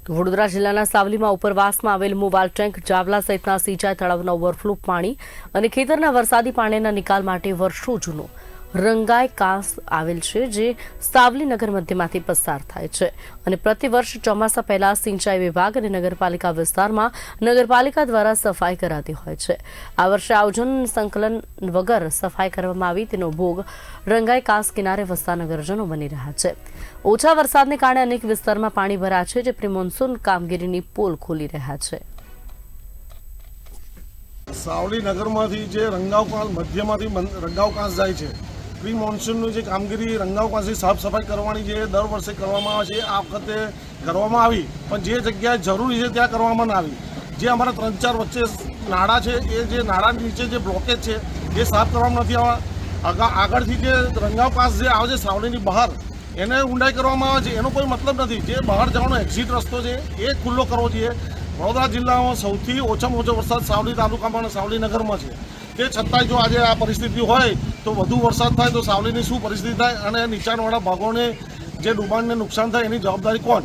વડોદરા જિલ્લાના સાવલીમાં ઉપરવાસમાં આવેલ મોબાઈલ ટેન્ક જાવલા સહિતના સિંચાઈ તળાવના ઓવરફ્લો પાણી અને ખેતરના વરસાદી પાણીના નિકાલ માટે વર્ષો જૂનો રંગાઈ કાંસ આવેલ છે, જે સાવલી નગર મધ્યમાંથી પસાર થાય છે અને પ્રતિવર્ષ ચોમાસા પહેલા સિંચાઈ વિભાગ અને નગરપાલિકા વિસ્તારમાં નગરપાલિકા દ્વારા સફાઈ કરાતી હોય છે। આ વર્ષે આયોજન સંકલન વગર સફાઈ કરવામાં આવી, તેનો ભોગ રંગાઈ કાંસ કિનારે વસતા નગરજનો બની રહ્યા છે। ઓછા વરસાદને કારણે અનેક વિસ્તારમાં પાણી ભરાયા છે, જે પ્રી મોન્સૂન કામગીરીની પોલ ખોલી રહ્યા છે। સાવલી નગરમાંથી જે રંગાવ મધ્યમાંથી રંગાવ કાંસ જાય છે, પ્રી મોન્સૂનની જે કામગીરી રંગાવ કાંસની સાફ સફાઈ કરવાની જે દર વર્ષે કરવામાં આવે છે, આ વખતે કરવામાં આવી, પણ જે જગ્યાએ જરૂરી છે ત્યાં કરવામાં ના આવી। જે અમારા 3-4 વચ્ચે નાળા છે, એ જે નાળાની નીચે જે બ્લોકેજ છે એ સાફ કરવામાં નથી આવ્યા। આગળથી જે રંગાવ કાંસ જે આવે છે સાવલીની બહાર, એને ઊંડાઈ કરવામાં આવે છે, એનો કોઈ મતલબ નથી। જે બહાર જવાનો એક્ઝિટ રસ્તો છે એ ખુલ્લો કરવો જોઈએ। વડોદરા જિલ્લામાં સૌથી ઓછામાં ઓછો વરસાદ સાવલી તાલુકામાં અને સાવલી નગરમાં છે, તે છતાંય જો આજે આ પરિસ્થિતિ હોય તો વધુ વરસાદ થાય તો સાવલીની શું પરિસ્થિતિ થાય અને નીચાણવાળા ભાગોને જે ડૂબાણને નુકસાન થાય એની જવાબદારી કોણ?